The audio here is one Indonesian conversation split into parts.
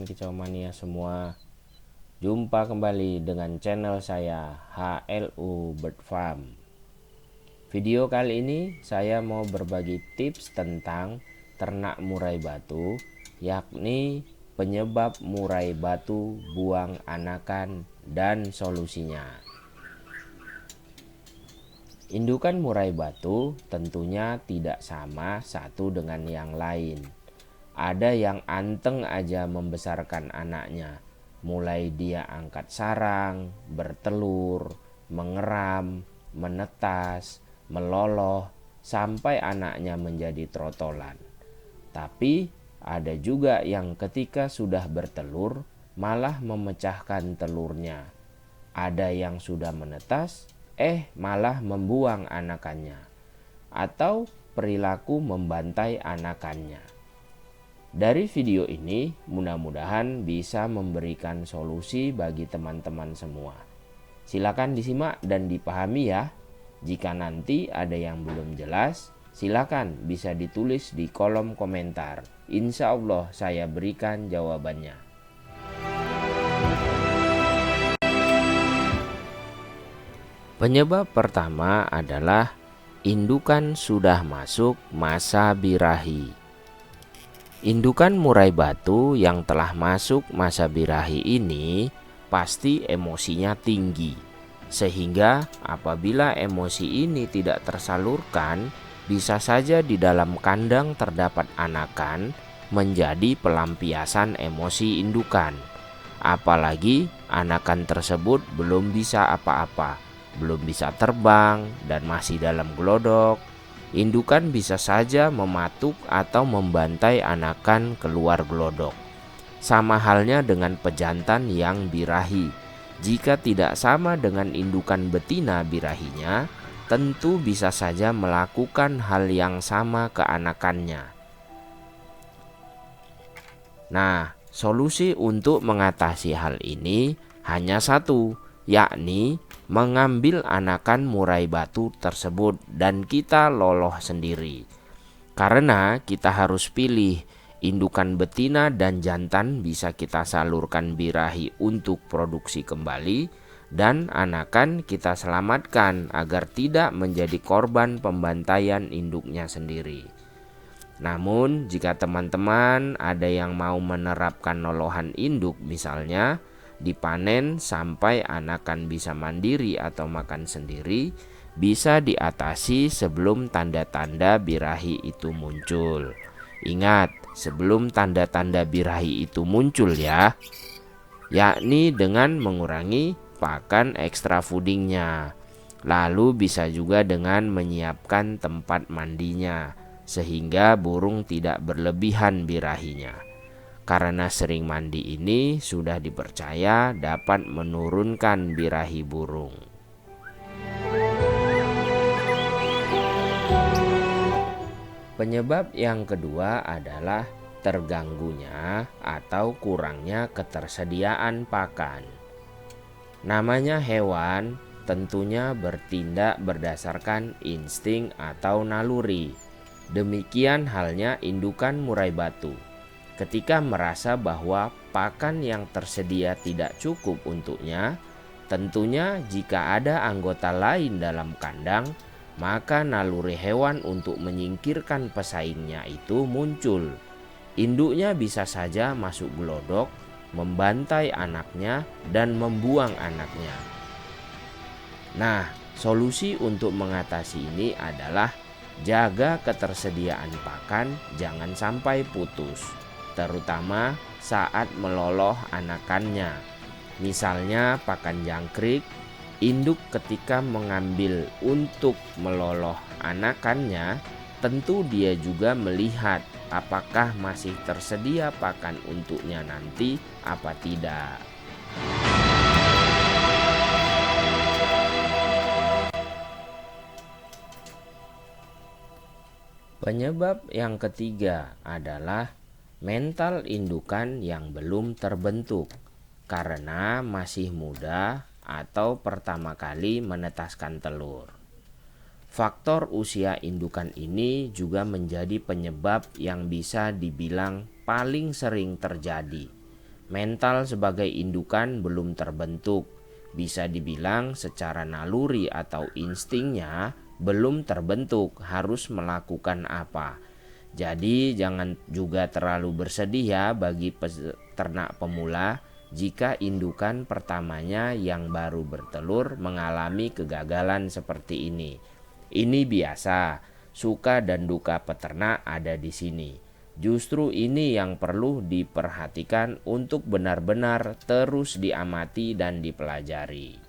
teman-teman kicau mania semua. Jumpa kembali dengan channel saya HLU Bird Farm. Video kali ini saya mau berbagi tips tentang ternak murai batu, yakni penyebab murai batu buang anakan dan solusinya. Indukan murai batu tentunya tidak sama satu dengan yang lain. Ada yang anteng aja membesarkan anaknya, mulai dia angkat sarang, bertelur, mengeram, menetas, meloloh, sampai anaknya menjadi trotolan. Tapi ada juga yang ketika sudah bertelur malah memecahkan telurnya. Ada yang sudah menetas, malah membuang anakannya, atau perilaku membantai anakannya. Dari video ini mudah-mudahan bisa memberikan solusi bagi teman-teman semua. Silakan disimak dan dipahami ya. Jika nanti ada yang belum jelas, silakan bisa ditulis di kolom komentar. Insya Allah saya berikan jawabannya. Penyebab pertama adalah indukan sudah masuk masa birahi. Indukan murai batu yang telah masuk masa birahi ini pasti emosinya tinggi, sehingga apabila emosi ini tidak tersalurkan, bisa saja di dalam kandang terdapat anakan menjadi pelampiasan emosi indukan. Apalagi anakan tersebut belum bisa apa-apa, belum bisa terbang dan masih dalam glodok. Indukan bisa saja mematuk atau membantai anakan keluar glodok. Sama halnya dengan pejantan yang birahi. Jika tidak sama dengan indukan betina birahinya, tentu bisa saja melakukan hal yang sama ke anakannya. Nah, solusi untuk mengatasi hal ini hanya satu, yakni mengambil anakan murai batu tersebut dan kita loloh sendiri. Karena kita harus pilih, indukan betina dan jantan bisa kita salurkan birahi untuk produksi kembali, dan anakan kita selamatkan agar tidak menjadi korban pembantaian induknya sendiri. Namun jika teman-teman ada yang mau menerapkan nolohan induk, misalnya dipanen sampai anakan bisa mandiri atau makan sendiri, bisa diatasi sebelum tanda-tanda birahi itu muncul. Ingat, sebelum tanda-tanda birahi itu muncul ya, yakni dengan mengurangi pakan extra foodingnya. Lalu bisa juga dengan menyiapkan tempat mandinya, sehingga burung tidak berlebihan birahinya. Karena sering mandi ini sudah dipercaya dapat menurunkan birahi burung. Penyebab yang kedua adalah terganggunya atau kurangnya ketersediaan pakan. Namanya hewan tentunya bertindak berdasarkan insting atau naluri. Demikian halnya indukan murai batu. Ketika merasa bahwa pakan yang tersedia tidak cukup untuknya, tentunya jika ada anggota lain dalam kandang, maka naluri hewan untuk menyingkirkan pesaingnya itu muncul. Induknya bisa saja masuk glodok, membantai anaknya, dan membuang anaknya. Nah, solusi untuk mengatasi ini adalah jaga ketersediaan pakan, jangan sampai putus, terutama saat meloloh anakannya. Misalnya pakan jangkrik, induk ketika mengambil untuk meloloh anakannya, tentu dia juga melihat apakah masih tersedia pakan untuknya nanti apa tidak. Penyebab yang ketiga adalah mental indukan yang belum terbentuk karena masih muda atau pertama kali menetaskan telur. Faktor usia indukan ini juga menjadi penyebab yang bisa dibilang paling sering terjadi. Mental sebagai indukan belum terbentuk. Bisa dibilang secara naluri atau instingnya belum terbentuk harus melakukan apa. Jadi jangan juga terlalu bersedih ya bagi peternak pemula jika indukan pertamanya yang baru bertelur mengalami kegagalan seperti ini. Ini biasa, suka dan duka peternak ada di sini. Justru ini yang perlu diperhatikan untuk benar-benar terus diamati dan dipelajari.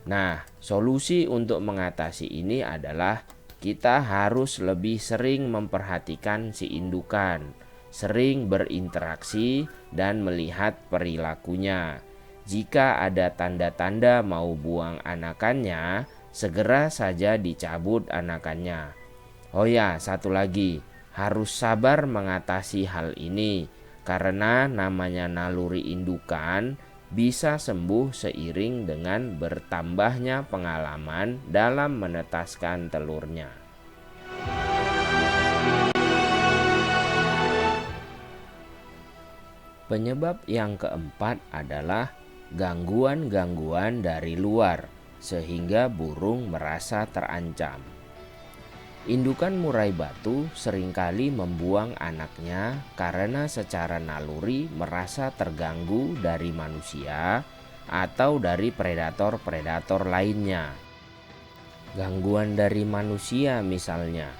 Nah, solusi untuk mengatasi ini adalah kita harus lebih sering memperhatikan si indukan, sering berinteraksi dan melihat perilakunya. Jika ada tanda-tanda mau buang anakannya, segera saja dicabut anakannya. Oh ya, satu lagi, harus sabar mengatasi hal ini karena namanya naluri indukan bisa sembuh seiring dengan bertambahnya pengalaman dalam menetaskan telurnya. Penyebab yang keempat adalah gangguan-gangguan dari luar sehingga burung merasa terancam. Indukan murai batu seringkali membuang anaknya karena secara naluri merasa terganggu dari manusia atau dari predator-predator lainnya. Gangguan dari manusia misalnya,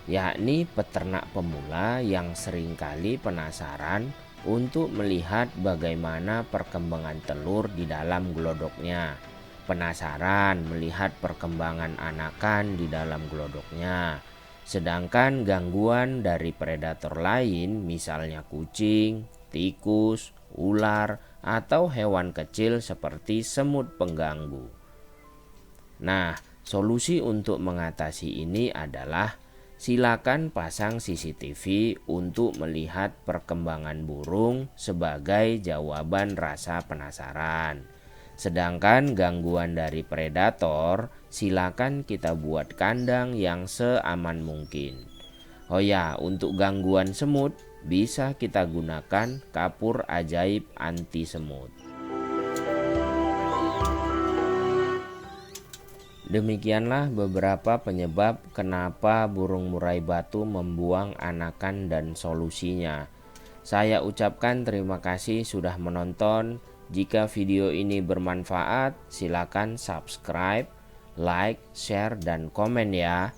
yakni peternak pemula yang seringkali penasaran untuk melihat bagaimana perkembangan telur di dalam glodoknya. Penasaran melihat perkembangan anakan di dalam glodoknya. Sedangkan gangguan dari predator lain misalnya kucing, tikus, ular, atau hewan kecil seperti semut pengganggu. Nah, solusi untuk mengatasi ini adalah silakan pasang CCTV untuk melihat perkembangan burung sebagai jawaban rasa penasaran. Sedangkan gangguan dari predator, silakan kita buat kandang yang seaman mungkin. Oh ya, untuk gangguan semut bisa kita gunakan kapur ajaib anti semut. Demikianlah beberapa penyebab kenapa burung murai batu membuang anakan dan solusinya. Saya ucapkan terima kasih sudah menonton. Jika video ini bermanfaat, silakan subscribe, like, share, dan komen ya.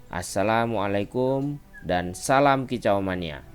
Assalamualaikum dan salam kicau mania.